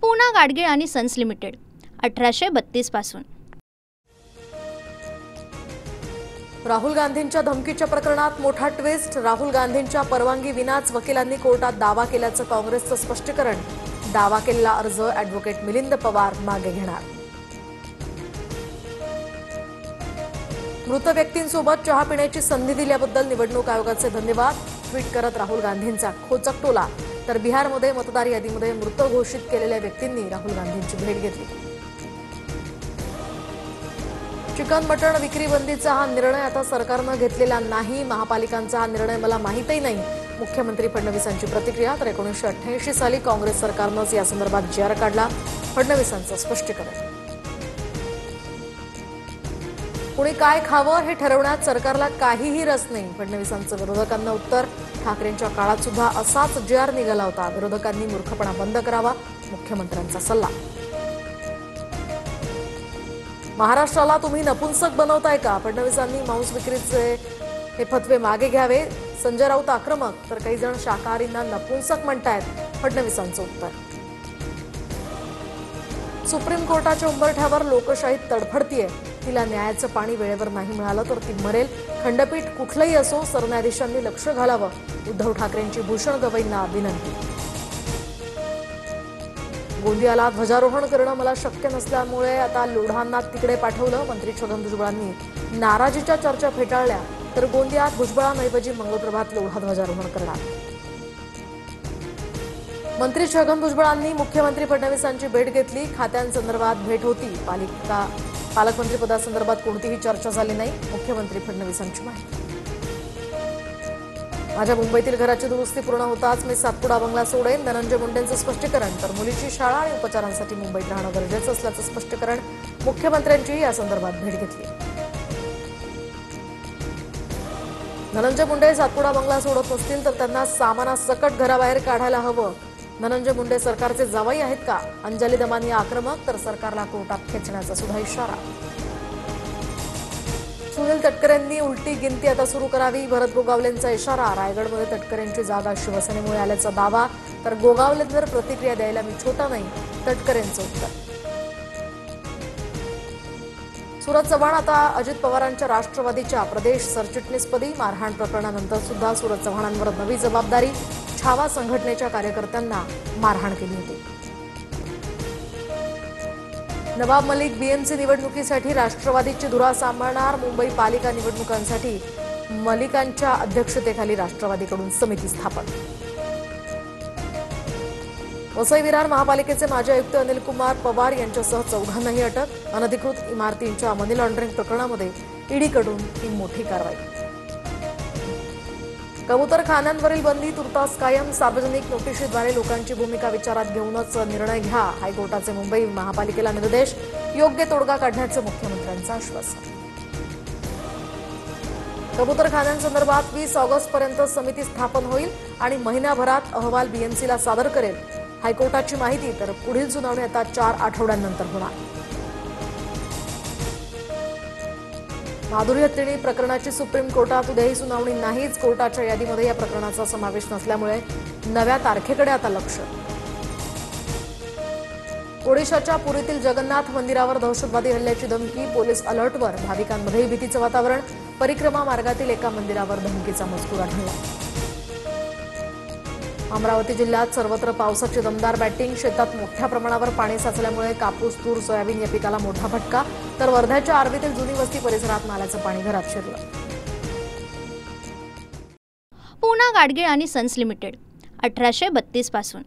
पूना गाडगीळ आणि sons limited 1832 पासून। राहुल गांधींच्या धमकीच्या प्रकरणात मोठा ट्विस्ट। राहुल गांधींच्या परवानगी विनाच वकिलांनी कोर्टात दावा केल्याचं काँग्रेसचं स्पष्टीकरण। दावा केलेला अर्ज ॲडव्होकेट मिलिंद पवार मागे घेणार। मृत व्यक्तींसोबत चहा पिण्याची संधी दिल्याबद्दल निवडणूक आयोगाचे धन्यवाद। ट्विट करत राहुल गांधींचा खोचक टोला। तर बिहारमध्ये मतदार यादीमध्ये मृत घोषित केलेल्या व्यक्तींनी राहुल गांधींची भेट घेतली। चिकन मटण विक्री बंदीचा हा निर्णय आता सरकारनं घेतलेला नाही। महापालिकांचा हा निर्णय मला माहितही नाही। मुख्यमंत्री फडणवीसांची प्रतिक्रिया। तर 1988 साली काँग्रेस सरकारनंच या संदर्भात जी.आर काढला। फडणवीसांचं स्पष्टीकरण। कुणी काय खावं हे ठरवण्यात सरकारला काहीही रस नाही। फडणवीसांचं विरोधकांना उत्तर। ठाकरेंच्या काळात सुद्धा असाच जी.आर निघाला होता। विरोधकांनी मूर्खपणा बंद करावा, मुख्यमंत्र्यांचा सल्ला। महाराष्ट्राला तुम्ही नपुंसक बनवताय का? फडणवीसांनी मांस विक्रीचे हे फतवे मागे घ्यावे। संजय राऊत आक्रमक। तर काही जण शाकाहारींना नपुंसक म्हणतायत, फडणवीसांचं उत्तर। सुप्रीम कोर्टाच्या उंबरठ्यावर लोकशाही तडफडतीये। तिला न्यायाचं पाणी वेळेवर नाही मिळालं तर ती मरेल। खंडपीठ कुठलंही असो, सरन्यायाधीशांनी लक्ष घालावं। उद्धव ठाकरेंची भूषण गवईंना विनंती। गोंदियाला ध्वजारोहण करणं मला शक्य नसल्यामुळे आता लोढांना तिकडे पाठवलं। मंत्री छगन भुजबळांनी नाराजीच्या चर्चा फेटाळल्या। तर गोंदियात भुजबळांऐवजी मंगळप्रभात लोढा ध्वजारोहण करणार। मंत्री छगन भुजबळांनी मुख्यमंत्री फडणवीसांची भेट घेतली। खात्यांसंदर्भात भेट होती। पालकमंत्रीपदासंदर्भात कोणतीही चर्चा झाली नाही। मुख्यमंत्री फडणवीसांची माहिती। माझ्या मुंबईतील घराची दुरुस्ती पूर्ण होताच मी सातपुडा बंगला सोडेन, धनंजय मुंडेंचं स्पष्टीकरण। तर मुलीची शाळा आणि उपचारांसाठी मुंबईत राहणं गरजेचं असल्याचं स्पष्टीकरण। मुख्यमंत्र्यांची या संदर्भात भेट घेतली। धनंजय मुंडे सातपुडा बंगला सोडत नसतील तर त्यांना सामानासकट घराबाहेर काढायला हवं। धनंजय मुंडे सरकारचे जावई आहेत का? अंजली दमानी आक्रमक। तर सरकारला कोर्टात खेचण्याचा सुद्धा इशारा। सुनील तटकरेंनी उलटी गिनती आता सुरू करावी, भरत गोगावलेंचा इशारा। रायगडमध्ये तटकरेंची जागा शिवसेनेमुळे आल्याचा दावा। तर गोगावलेंवर प्रतिक्रिया द्यायला मी छोटा नाही, तटकरेंचं उत्तर। सूरज चव्हाण आता अजित पवारांच्या राष्ट्रवादीच्या प्रदेश सरचिटणीसपदी। मारहाण प्रकरणानंतर सुद्धा सूरज चव्हाणांवर नवी जबाबदारी। छावा संघटनेच्या कार्यकर्त्यांना मारहाण केली होती। नवाब मलिक बीएमसी निवडणुकीसाठी राष्ट्रवादीची धुरा सांभाळणार। मुंबई पालिका निवडणुकांसाठी मलिकांच्या अध्यक्षतेखाली राष्ट्रवादीकडून समिती स्थापन। वसई विरार महापालिकेचे माजी आयुक्त अनिल कुमार पवार यांच्यासह 4घांनाही अटक। अनधिकृत इमारतींच्या मनी लॉन्ड्रिंग प्रकरणामध्ये ईडीकडून ही मोठी कारवाई। कबूतरखान्यांवरील बंदी तुर्तास कायम। सार्वजनिक नोटिशीद्वारे लोकांची भूमिका विचारात घेऊनच निर्णय घ्या। हायकोर्टाचे मुंबई महापालिकेला निर्देश। योग्य तोडगा काढण्याचं मुख्यमंत्र्यांचं आश्वासन। कबूतरखान्यांसंदर्भात 20 ऑगस्टपर्यंत समिती स्थापन होईल आणि महिन्याभरात अहवाल बीएमसीला सादर करेल। हायकोर्टाची माहिती। तर पुढील सुनावणी आता 4 आठवड्यांनंतर होणार। माधुरी हत्तीणी प्रकरणाची सुप्रीम कोर्टात उद्याही सुनावणी नाहीच। कोर्टाच्या यादीमध्ये या प्रकरणाचा समावेश नसल्यामुळे नव्या तारखेकडे आता लक्ष। ओडिशाच्या पुरीतील जगन्नाथ मंदिरावर दहशतवादी हल्ल्याची धमकी। पोलीस अलर्टवर। भाविकांमध्येही भीतीचं वातावरण। परिक्रमा मार्गातील एका मंदिरावर धमकीचा मजकूर आढळला। अमरावती जिल्ह्यात सर्वत्र पावसाची दमदार बॅटिंग। शेतात मोठ्या प्रमाणावर पाणी साचल्यामुळे कापूस, तूर, सोयाबीन या पिकाला मोठा फटका। तर वर्ध्याच्या आर्वीतील जुनी वस्ती परिसरात नाल्याचं पाणी घरात शिरलं। पूना गाडगीळ आणि सन्स लिमिटेड 1832 पासून।